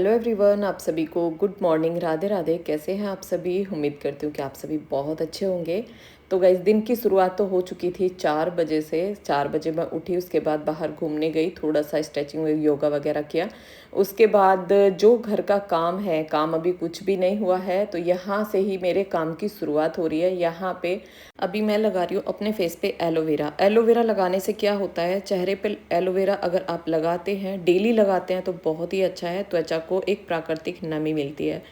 Hello everyone, आप सभी को गुड मॉर्निंग, राधे राधे। कैसे हैं आप सभी? उम्मीद करती हूँ कि आप सभी बहुत अच्छे होंगे। तो गाइस, दिन की शुरुआत तो हो चुकी थी 4 बजे से। 4 बजे मैं उठी, उसके बाद बाहर घूमने गई, थोड़ा सा स्ट्रेचिंग योगा वगैरह किया। उसके बाद जो घर का काम है, काम अभी कुछ भी नहीं हुआ है, तो यहाँ से ही मेरे काम की शुरुआत हो रही है। यहाँ पे अभी मैं लगा रही हूँ अपने फेस पे एलोवेरा। एलोवेरा लगाने से क्या होता है, चेहरे पे एलोवेरा अगर आप लगाते हैं, डेली लगाते हैं, तो बहुत ही अच्छा है। त्वचा को एक प्राकृतिक नमी मिलती है,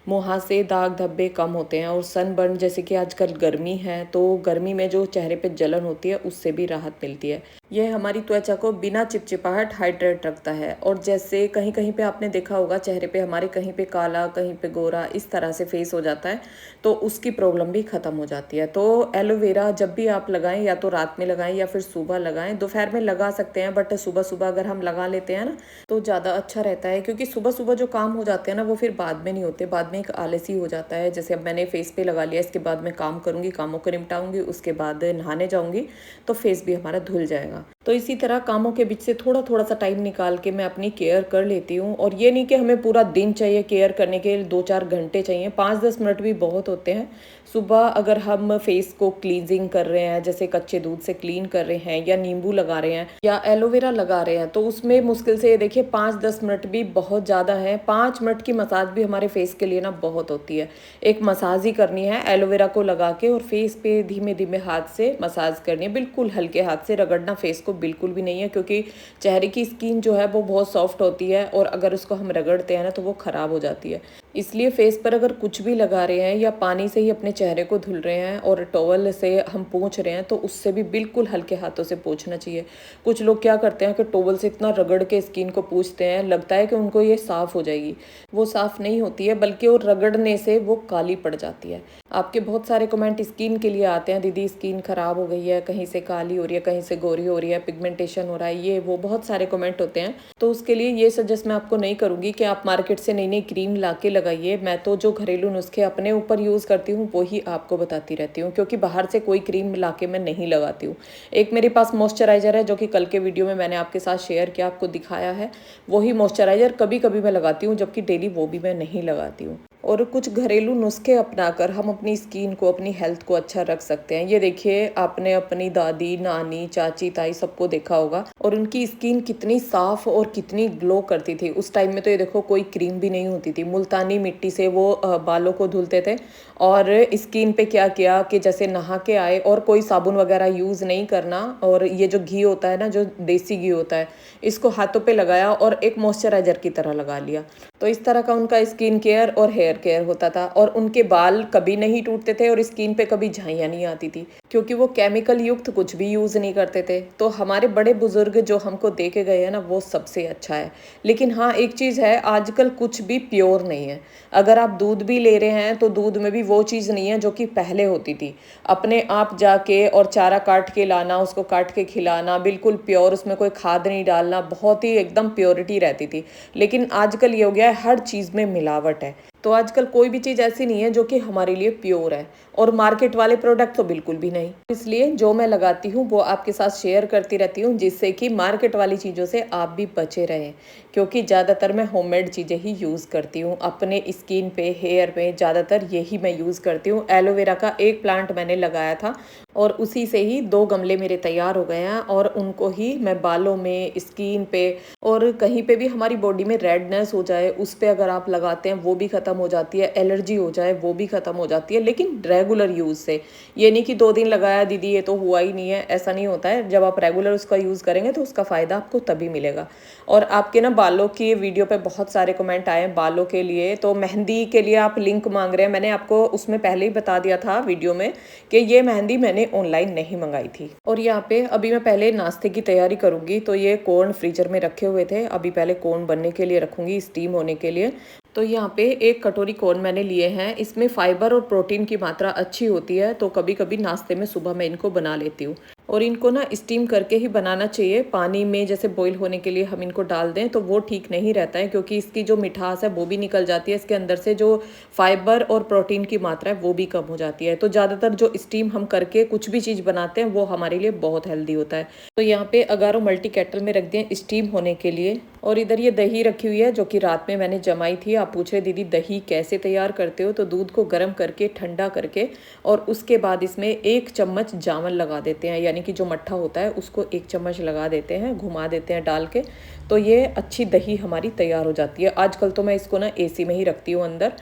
मुँह से दाग धब्बे कम होते हैं, और सनबर्न जैसे कि आजकल गर्मी है, तो गर्मी में जो चेहरे पे जलन होती है उससे भी राहत मिलती है। यह हमारी त्वचा को बिना चिपचिपाहट हाइड्रेट रखता है। और जैसे कहीं कहीं पे आपने देखा होगा, चेहरे पे हमारे कहीं पे काला, कहीं पे गोरा, इस तरह से फेस हो जाता है, तो उसकी प्रॉब्लम भी ख़त्म हो जाती है। तो एलोवेरा जब भी आप लगाएं, या तो रात में लगाएं या फिर सुबह लगाएं। दोपहर में लगा सकते हैं, बट सुबह सुबह अगर हम लगा लेते हैं ना, तो ज़्यादा अच्छा रहता है। क्योंकि सुबह सुबह जो काम हो जाते हैं ना, वो फिर बाद में नहीं होते, बाद में एक आलसी हो जाता है। जैसे अब मैंने फेस पे लगा लिया, इसके बाद मैं काम करूँगी, कामों को निपटाऊंगी, उसके बाद नहाने जाऊँगी, तो फेस भी हमारा धुल जाएगा। तो इसी तरह कामों के बीच से थोड़ा थोड़ा सा टाइम निकाल के मैं अपनी केयर कर लेती हूँ। और ये नहीं कि हमें पूरा दिन चाहिए केयर करने के, 2-4 घंटे चाहिए, 5-10 मिनट भी बहुत होते हैं। सुबह अगर हम फेस को क्लींजिंग कर रहे हैं, जैसे कच्चे दूध से क्लीन कर रहे हैं, या नींबू लगा रहे हैं, या एलोवेरा लगा रहे हैं, तो उसमें मुश्किल से देखिए 5-10 मिनट भी बहुत ज़्यादा है। 5 मिनट की मसाज भी हमारे फेस के लिए ना बहुत होती है। एक मसाज ही करनी है एलोवेरा को लगा के, और फेस पे धीमे धीमे हाथ से मसाज करनी है, बिल्कुल हल्के हाथ से। रगड़ना फेस को बिल्कुल भी नहीं है, क्योंकि चेहरे की स्किन जो है वो बहुत सॉफ्ट होती है, और अगर उसको हम रगड़ते हैं ना, तो वो ख़राब हो जाती है। इसलिए फेस पर अगर कुछ भी लगा रहे हैं, या पानी से ही अपने चेहरे को धुल रहे हैं, और टॉवल से हम पोंछ रहे हैं, तो उससे भी बिल्कुल हल्के हाथों से पोंछना चाहिए। कुछ लोग क्या करते हैं कि टॉवल से इतना रगड़ के स्किन को पोंछते हैं, लगता है कि उनको ये साफ़ हो जाएगी। वो साफ़ नहीं होती है, बल्कि वो रगड़ने से वो काली पड़ जाती है। आपके बहुत सारे कमेंट स्किन के लिए आते हैं, दीदी स्किन ख़राब हो गई है, कहीं से काली हो रही है, कहीं से गोरी हो रही है, पिगमेंटेशन हो रहा है, ये वो बहुत सारे कमेंट होते हैं। तो उसके लिए ये सजेस्ट मैं आपको नहीं करूँगी कि आप मार्केट से नई नई क्रीम ला के लगाइए। मैं तो जो घरेलू नुस्खे अपने ऊपर यूज़ करती हूँ, वो ही आपको बताती रहती हूँ, क्योंकि बाहर से कोई क्रीम ला के मैं नहीं लगाती हूँ। एक मेरे पास मॉइस्चराइज़र है, जो कि कल के वीडियो में मैंने आपके साथ शेयर किया, आपको दिखाया है। वही मॉइस्चराइज़र कभी कभी मैं लगाती हूँ, जबकि डेली वो भी मैं नहीं लगाती हूँ। और कुछ घरेलू नुस्खे अपनाकर हम अपनी स्किन को, अपनी हेल्थ को अच्छा रख सकते हैं। ये देखिए, आपने अपनी दादी, नानी, चाची, ताई सबको देखा होगा, और उनकी स्किन कितनी साफ और कितनी ग्लो करती थी। उस टाइम में तो ये देखो, कोई क्रीम भी नहीं होती थी, मुल्तानी मिट्टी से वो बालों को धुलते थे। और स्किन पे क्या किया कि जैसे नहा के आए, और कोई साबुन वगैरह यूज़ नहीं करना, और ये जो घी होता है ना, जो देसी घी होता है, इसको हाथों पे लगाया और एक मॉइस्चराइज़र की तरह लगा लिया। तो इस तरह का उनका स्किन केयर और हेयर केयर होता था, और उनके बाल कभी नहीं टूटते थे, और स्किन पे कभी झाइयाँ नहीं आती थी, क्योंकि वो केमिकल युक्त कुछ भी यूज़ नहीं करते थे। तो हमारे बड़े बुजुर्ग जो हमको दे के गए हैं ना, वो सबसे अच्छा है। लेकिन हाँ, एक चीज़ है, आजकल कुछ भी प्योर नहीं है। अगर आप दूध भी ले रहे हैं, तो दूध में भी वो चीज़ नहीं है जो कि पहले होती थी। अपने आप जाके और चारा काट के लाना, उसको काट के खिलाना, बिल्कुल प्योर, उसमें कोई खाद नहीं डालना, बहुत ही एकदम प्योरिटी रहती थी। लेकिन आजकल ये हो गया है, हर चीज़ में मिलावट है। तो आजकल कोई भी चीज़ ऐसी नहीं है जो कि हमारे लिए प्योर है, और मार्केट वाले प्रोडक्ट तो बिल्कुल भी नहीं। इसलिए जो मैं लगाती हूँ वो आपके साथ शेयर करती रहती हूँ, जिससे कि मार्केट वाली चीज़ों से आप भी बचे रहें। क्योंकि ज़्यादातर मैं होममेड चीज़ें ही यूज़ करती हूँ अपने स्किन पे, हेयर पे, ज़्यादातर यही मैं यूज़ करती हूँ। एलोवेरा का एक प्लांट मैंने लगाया था, और उसी से ही 2 गमले मेरे तैयार हो गए हैं, और उनको ही मैं बालों में, स्किन पे, और कहीं पे भी हमारी बॉडी में रेडनेस हो जाए, उस पे अगर आप लगाते हैं, वो भी ख़त्म हो जाती है। एलर्जी हो जाए, वो भी ख़त्म हो जाती है, लेकिन रेगुलर यूज़ से। ये नहीं कि 2 दिन लगाया दीदी ये तो हुआ ही नहीं है, ऐसा नहीं होता है। जब आप रेगुलर उसका यूज़ करेंगे, तो उसका फ़ायदा आपको तभी मिलेगा। और आपके ना बालों की वीडियो पे बहुत सारे कमेंट आए हैं बालों के लिए, तो मेहंदी के लिए आप लिंक मांग रहे हैं। मैंने आपको उसमें पहले ही बता दिया था वीडियो में कि ये मेहंदी मैंने ऑनलाइन नहीं मंगाई थी। और यहाँ पे अभी मैं पहले नाश्ते की तैयारी करूँगी, तो ये कॉर्न फ्रीजर में रखे हुए थे, अभी पहले कॉर्न बनने के लिए रखूँगी, स्टीम होने के लिए। तो यहाँ पे 1 कटोरी कॉर्न मैंने लिए हैं। इसमें फाइबर और प्रोटीन की मात्रा अच्छी होती है, तो कभी कभी नाश्ते में सुबह मैं इनको बना लेती हूँ। और इनको ना स्टीम करके ही बनाना चाहिए। पानी में जैसे बॉईल होने के लिए हम इनको डाल दें तो वो ठीक नहीं रहता है, क्योंकि इसकी जो मिठास है वो भी निकल जाती है, इसके अंदर से जो फाइबर और प्रोटीन की मात्रा है वो भी कम हो जाती है। तो ज़्यादातर जो स्टीम हम करके कुछ भी चीज़ बनाते हैं वो हमारे लिए बहुत हेल्दी होता है। तो यहाँ पे अगारो मल्टी केटल में रख दिए स्टीम होने के लिए। और इधर ये दही रखी हुई है जो कि रात में मैंने जमाई थी। आप पूछ रहे दीदी दही कैसे तैयार करते हो, तो दूध को गर्म करके ठंडा करके और उसके बाद इसमें 1 चम्मच जावन लगा देते हैं, यानी कि जो मट्ठा होता है उसको 1 चम्मच लगा देते हैं, घुमा देते हैं डाल के, तो ये अच्छी दही हमारी तैयार हो जाती है। आजकल तो मैं इसको ना एसी में ही रखती हूँ अंदर।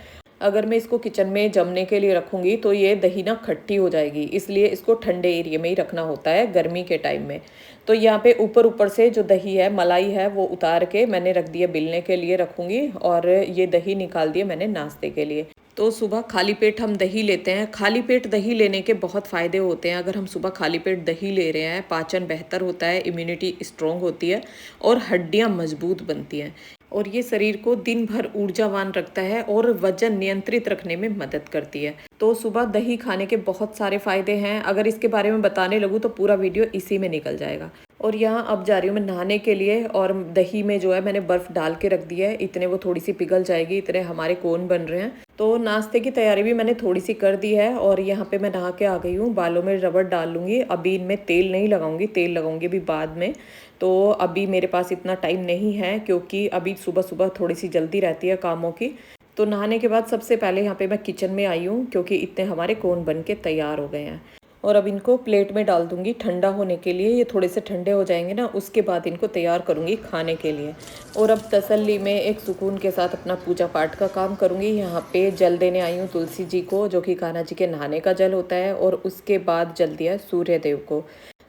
अगर मैं इसको किचन में जमने के लिए रखूँगी तो ये दही ना खट्टी हो जाएगी, इसलिए इसको ठंडे एरिया में ही रखना होता है गर्मी के टाइम में। तो यहाँ पे ऊपर ऊपर से जो दही है, मलाई है, वो उतार के मैंने रख दिया बिलने के लिए रखूँगी, और ये दही निकाल दिया मैंने नाश्ते के लिए। तो सुबह खाली पेट हम दही लेते हैं। खाली पेट दही लेने के बहुत फ़ायदे होते हैं। अगर हम सुबह खाली पेट दही ले रहे हैं, पाचन बेहतर होता है, इम्यूनिटी स्ट्रॉन्ग होती है और हड्डियाँ मजबूत बनती हैं, और ये शरीर को दिन भर ऊर्जावान रखता है और वजन नियंत्रित रखने में मदद करती है। तो सुबह दही खाने के बहुत सारे फ़ायदे हैं। अगर इसके बारे में बताने लगूँ तो पूरा वीडियो इसी में निकल जाएगा। और यहाँ अब जा रही हूँ मैं नहाने के लिए, और दही में जो है मैंने बर्फ़ डाल के रख दिया है, इतने वो थोड़ी सी पिघल जाएगी, इतने हमारे कोन बन रहे हैं। तो नाश्ते की तैयारी भी मैंने थोड़ी सी कर दी है, और यहाँ पे मैं नहा के आ गई हूँ। बालों में रबड़ डाल लूँगी, अभी इनमें तेल नहीं लगाऊंगी, तेल लगाऊंगी अभी बाद में। तो अभी मेरे पास इतना टाइम नहीं है, क्योंकि अभी सुबह सुबह थोड़ी सी जल्दी रहती है कामों की। तो नहाने के बाद सबसे पहले यहाँ पे मैं किचन में आई हूँ, क्योंकि इतने हमारे कोन बन के तैयार हो गए हैं। और अब इनको प्लेट में डाल दूंगी ठंडा होने के लिए। ये थोड़े से ठंडे हो जाएंगे ना, उसके बाद इनको तैयार करूंगी खाने के लिए। और अब तसल्ली में एक सुकून के साथ अपना पूजा पाठ का काम करूंगी। यहाँ पे जल देने आई हूँ तुलसी जी को, जो कि कान्हा जी के नहाने का जल होता है, और उसके बाद जल दिया सूर्य देव को।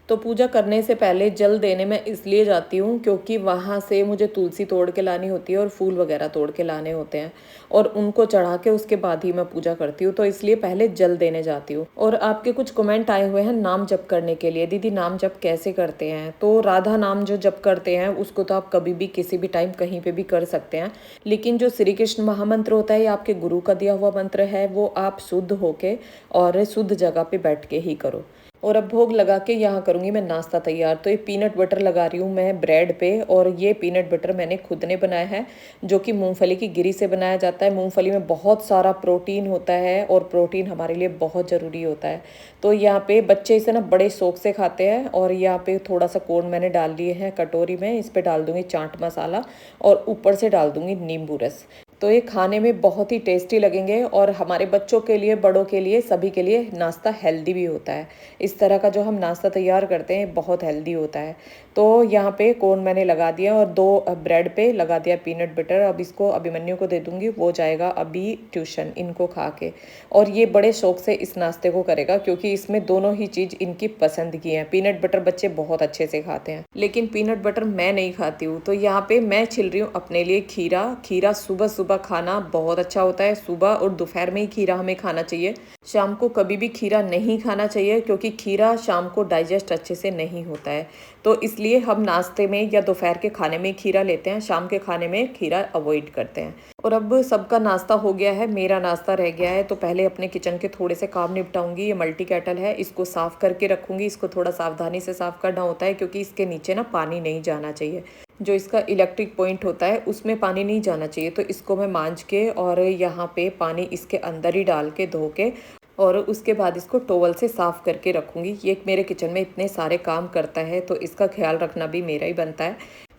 तो पूजा करने से पहले जल देने मैं इसलिए जाती हूँ, क्योंकि वहाँ से मुझे तुलसी तोड़ के लानी होती है और फूल वगैरह तोड़ के लाने होते हैं, और उनको चढ़ा के उसके बाद ही मैं पूजा करती हूँ। तो इसलिए पहले जल देने जाती हूँ। और आपके कुछ कमेंट आए हुए हैं नाम जप करने के लिए, दीदी नाम जप कैसे करते हैं? तो राधा नाम जो जप करते हैं उसको तो आप कभी भी किसी भी टाइम कहीं पे भी कर सकते हैं, लेकिन जो श्री कृष्ण महामंत्र होता है या आपके गुरु का दिया हुआ मंत्र है, वो आप शुद्ध होके और शुद्ध जगह पे बैठ के ही करो। और अब भोग लगा के यहाँ करूँगी मैं नाश्ता तैयार। तो ये पीनट बटर लगा रही हूँ मैं ब्रेड पे, और ये पीनट बटर मैंने खुद ने बनाया है, जो कि मूंगफली की गिरी से बनाया जाता है। मूंगफली में बहुत सारा प्रोटीन होता है, और प्रोटीन हमारे लिए बहुत ज़रूरी होता है। तो यहाँ पे बच्चे इसे ना बड़े शौक से खाते हैं। और यहाँ पे थोड़ा सा कोर्न मैंने डाल लिए हैं कटोरी में, इस पर डाल दूँगी चाट मसाला, और ऊपर से डाल दूँगी नींबू रस। तो ये खाने में बहुत ही टेस्टी लगेंगे, और हमारे बच्चों के लिए, बड़ों के लिए, सभी के लिए नाश्ता हेल्दी भी होता है। इस तरह का जो हम नाश्ता तैयार करते हैं बहुत हेल्दी होता है। तो यहाँ पे कोन मैंने लगा दिया, और 2 ब्रेड पे लगा दिया पीनट बटर। अब इसको अभिमन्यु को दे दूँगी, वो जाएगा अभी ट्यूशन इनको खा के। और ये बड़े शौक से इस नाश्ते को करेगा, क्योंकि इसमें दोनों ही चीज़ इनकी पसंद की है। पीनट बटर बच्चे बहुत अच्छे से खाते हैं, लेकिन पीनट बटर मैं नहीं खाती हूँ। तो यहाँ पे मैं छिल रही हूँ अपने लिए खीरा। खीरा सुबह सुबह खाना बहुत अच्छा होता है। सुबह और दोपहर में ही खीरा हमें खाना चाहिए, शाम को कभी भी खीरा नहीं खाना चाहिए, क्योंकि खीरा शाम को डाइजेस्ट अच्छे से नहीं होता है। तो इसलिए हम नाश्ते में या दोपहर के खाने में खीरा लेते हैं, शाम के खाने में खीरा अवॉइड करते हैं। और अब सबका नाश्ता हो गया है, मेरा नाश्ता रह गया है। तो पहले अपने किचन के थोड़े से काम निपटाऊंगी। ये मल्टी केटल है, इसको साफ़ करके रखूँगी। इसको थोड़ा सावधानी से साफ़ करना होता है, क्योंकि इसके नीचे ना पानी नहीं जाना चाहिए। जो इसका इलेक्ट्रिक पॉइंट होता है उसमें पानी नहीं जाना चाहिए। तो इसको मैं मांज के और यहाँ पे पानी इसके अंदर ही डाल के धो के, और उसके बाद इसको टॉवल से साफ़ करके रखूँगी। ये मेरे किचन में इतने सारे काम करता है, तो इसका ख्याल रखना भी मेरा ही बनता है।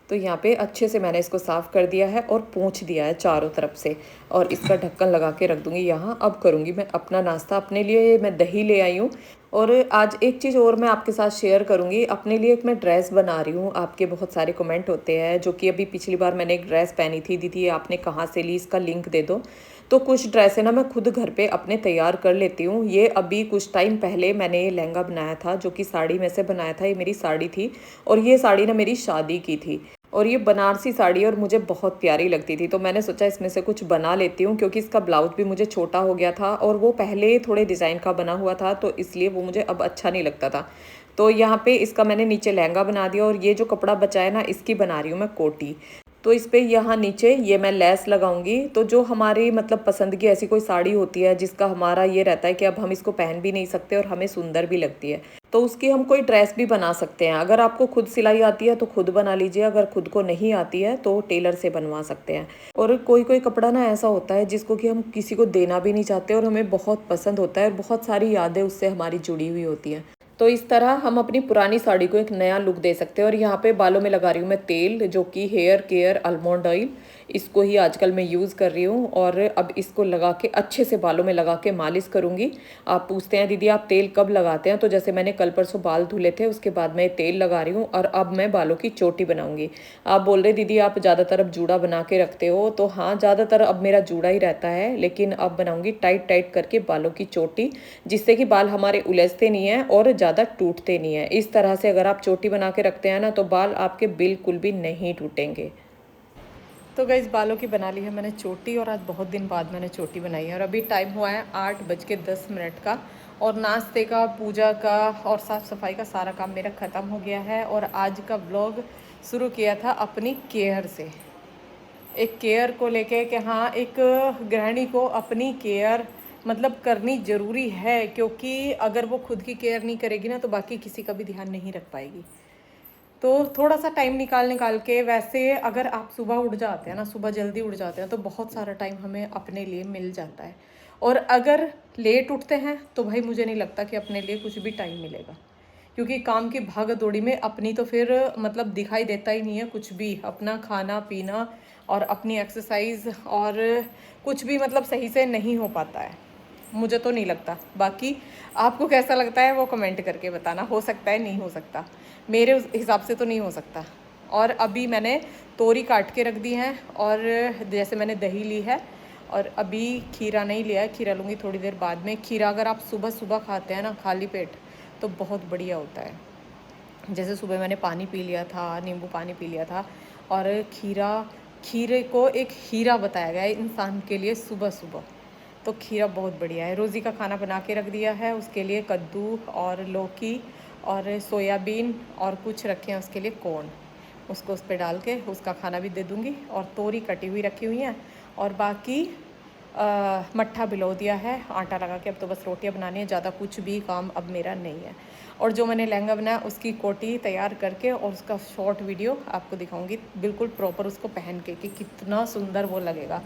तो यहाँ पे अच्छे से मैंने इसको साफ़ कर दिया है और पोंछ दिया है चारों तरफ से, और इसका ढक्कन लगा के रख दूँगी यहाँ। अब करूँगी मैं अपना नाश्ता। अपने लिए मैं दही ले आई हूँ, और आज एक चीज़ और मैं आपके साथ शेयर करूँगी। अपने लिए एक मैं ड्रेस बना रही हूँ। आपके बहुत सारे कमेंट होते हैं, जो कि अभी पिछली बार मैंने एक ड्रेस पहनी थी, दीदी आपने कहाँ से ली, इसका लिंक दे दो। तो कुछ ड्रेसें ना मैं खुद घर पे अपने तैयार कर लेती हूँ। ये अभी कुछ टाइम पहले मैंने ये लहंगा बनाया था, जो कि साड़ी में से बनाया था। ये मेरी साड़ी थी, और ये साड़ी ना मेरी शादी की थी, और ये बनारसी साड़ी और मुझे बहुत प्यारी लगती थी। तो मैंने सोचा इसमें से कुछ बना लेती हूँ, क्योंकि इसका ब्लाउज भी मुझे छोटा हो गया था, और वो पहले थोड़े डिज़ाइन का बना हुआ था, तो इसलिए वो मुझे अब अच्छा नहीं लगता था। तो यहाँ पे इसका मैंने नीचे लहंगा बना दिया, और ये जो कपड़ा बचा है ना, इसकी बना रही हूँ मैं कोटी। तो इस पे यहाँ नीचे ये मैं लेस लगाऊंगी। तो जो हमारी मतलब पसंद की ऐसी कोई साड़ी होती है जिसका हमारा ये रहता है कि अब हम इसको पहन भी नहीं सकते और हमें सुंदर भी लगती है, तो उसकी हम कोई ड्रेस भी बना सकते हैं। अगर आपको खुद सिलाई आती है तो खुद बना लीजिए, अगर खुद को नहीं आती है तो टेलर से बनवा सकते हैं। और कोई कोई कपड़ा ना ऐसा होता है जिसको कि हम किसी को देना भी नहीं चाहते और हमें बहुत पसंद होता है और बहुत सारी यादें उससे हमारी जुड़ी हुई होती हैं। तो इस तरह हम अपनी पुरानी साड़ी को एक नया लुक दे सकते हैं। और यहाँ पे बालों में लगा रही हूँ मैं तेल, जो कि हेयर केयर आलमंड ऑयल, इसको ही आजकल मैं यूज़ कर रही हूँ। और अब इसको लगा के अच्छे से बालों में लगा के मालिश करूँगी। आप पूछते हैं दीदी आप तेल कब लगाते हैं, तो जैसे मैंने कल परसों बाल धुले थे उसके बाद मैं तेल लगा रही हूँ और अब मैं बालों की चोटी बनाऊँगी। आप बोल रहे दीदी आप ज़्यादातर अब जूड़ा बना के रखते हो, तो हाँ ज़्यादातर अब मेरा जूड़ा ही रहता है, लेकिन अब बनाऊँगी टाइट टाइट करके बालों की चोटी, जिससे कि बाल हमारे उलझते नहीं हैं और ज़्यादा टूटते नहीं हैं। इस तरह से अगर आप चोटी बना के रखते हैं ना तो बाल आपके बिल्कुल भी नहीं टूटेंगे। तो गाइस बालों की बना ली है मैंने चोटी, और आज बहुत दिन बाद मैंने चोटी बनाई है। और अभी टाइम हुआ है 8:10 का, और नाश्ते का, पूजा का और साफ़ सफाई का सारा काम मेरा ख़त्म हो गया है। और आज का व्लॉग शुरू किया था अपनी केयर से, एक केयर को लेके कि हाँ एक गृहिणी को अपनी केयर मतलब करनी ज़रूरी है, क्योंकि अगर वो खुद की केयर नहीं करेगी ना तो बाकी किसी का भी ध्यान नहीं रख पाएगी। तो थोड़ा सा टाइम निकाल के, वैसे अगर आप सुबह उठ जाते हैं ना, सुबह जल्दी उठ जाते हैं तो बहुत सारा टाइम हमें अपने लिए मिल जाता है। और अगर लेट उठते हैं तो भाई मुझे नहीं लगता कि अपने लिए कुछ भी टाइम मिलेगा, क्योंकि काम की भाग दौड़ी में अपनी तो फिर मतलब दिखाई देता ही नहीं है कुछ भी। अपना खाना पीना और अपनी एक्सरसाइज और कुछ भी मतलब सही से नहीं हो पाता है, मुझे तो नहीं लगता। बाकी आपको कैसा लगता है वो कमेंट करके बताना, हो सकता है नहीं हो सकता, मेरे उस हिसाब से तो नहीं हो सकता। और अभी मैंने तोरी काट के रख दी हैं, और जैसे मैंने दही ली है, और अभी खीरा नहीं लिया है, खीरा लूँगी थोड़ी देर बाद में। खीरा अगर आप सुबह सुबह खाते हैं ना खाली पेट तो बहुत बढ़िया होता है। जैसे सुबह मैंने पानी पी लिया था, नींबू पानी पी लिया था, और खीरे को एक हीरा बताया गया है इंसान के लिए सुबह सुबह, तो खीरा बहुत बढ़िया है। रोज़ी का खाना बना के रख दिया है, उसके लिए कद्दू और लौकी और सोयाबीन और कुछ रखे हैं उसके लिए कॉर्न, उसको उस पर डाल के उसका खाना भी दे दूँगी। और तोरी कटी हुई रखी हुई हैं, और बाकी मट्ठा भिगो दिया है आटा लगा के। अब तो बस रोटियां बनानी है, ज़्यादा कुछ भी काम अब मेरा नहीं है। और जो मैंने लहंगा बनाया उसकी कोटी तैयार करके और उसका शॉर्ट वीडियो आपको दिखाऊंगी बिल्कुल प्रॉपर उसको पहन के कि कितना सुंदर वो लगेगा,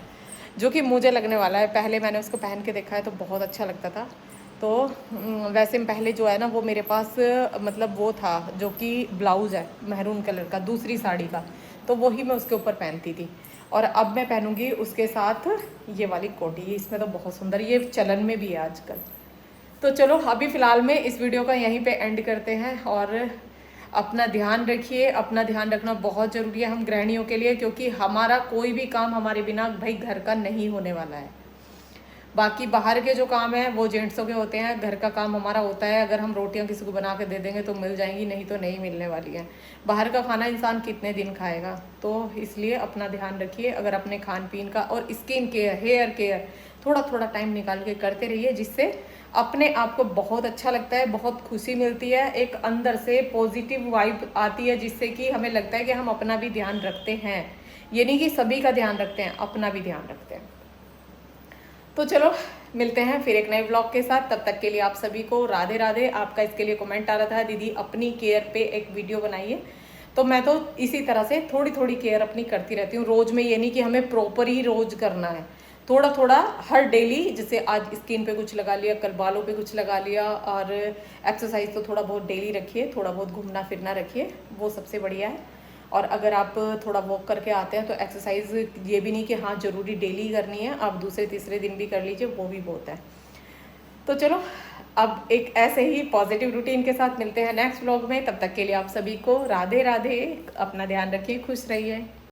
जो कि मुझे लगने वाला है। पहले मैंने उसको पहन के देखा है तो बहुत अच्छा लगता था। तो वैसे पहले जो है ना वो मेरे पास मतलब वो था जो कि ब्लाउज़ है मैरून कलर का दूसरी साड़ी का, तो वही मैं उसके ऊपर पहनती थी। और अब मैं पहनूंगी उसके साथ ये वाली कोटी, इसमें तो बहुत सुंदर, ये चलन में भी है आजकल। तो चलो अभी फ़िलहाल में इस वीडियो का यहीं पे एंड करते हैं। और अपना ध्यान रखिए, अपना ध्यान रखना बहुत ज़रूरी है हम गृहिणियों के लिए, क्योंकि हमारा कोई भी काम हमारे बिना भाई घर का नहीं होने वाला है। बाकी बाहर के जो काम है वो जेंट्सों के होते हैं, घर का काम हमारा होता है। अगर हम रोटियां किसी को बना के दे देंगे तो मिल जाएंगी, नहीं तो नहीं मिलने वाली हैं। बाहर का खाना इंसान कितने दिन खाएगा, तो इसलिए अपना ध्यान रखिए। अगर अपने खान पीन का और स्किन केयर, हेयर केयर थोड़ा थोड़ा टाइम निकाल के करते रहिए, जिससे अपने आप को बहुत अच्छा लगता है, बहुत खुशी मिलती है, एक अंदर से पॉजिटिव वाइब आती है, जिससे कि हमें लगता है कि हम अपना भी ध्यान रखते हैं। ये नहीं कि सभी का ध्यान रखते हैं, अपना भी ध्यान रखते हैं। तो चलो मिलते हैं फिर एक नए ब्लॉग के साथ, तब तक के लिए आप सभी को राधे राधे। आपका इसके लिए कमेंट आ रहा था दीदी अपनी केयर पे एक वीडियो बनाइए, तो मैं तो इसी तरह से थोड़ी थोड़ी केयर अपनी करती रहती हूँ रोज़ में। ये नहीं कि हमें प्रॉपर ही रोज़ करना है, थोड़ा थोड़ा हर डेली, जैसे आज स्किन पे कुछ लगा लिया, कल बालों पे कुछ लगा लिया। और एक्सरसाइज तो थोड़ा बहुत डेली रखिए, थोड़ा बहुत घूमना फिरना रखिए, वो सबसे बढ़िया है। और अगर आप थोड़ा वॉक करके आते हैं तो एक्सरसाइज ये भी नहीं कि हाँ ज़रूरी डेली करनी है, आप दूसरे तीसरे दिन भी कर लीजिए, वो भी बहुत है। तो चलो अब एक ऐसे ही पॉजिटिव रूटीन के साथ मिलते हैं नेक्स्ट व्लॉग में, तब तक के लिए आप सभी को राधे राधे। अपना ध्यान रखिए, खुश रहिए।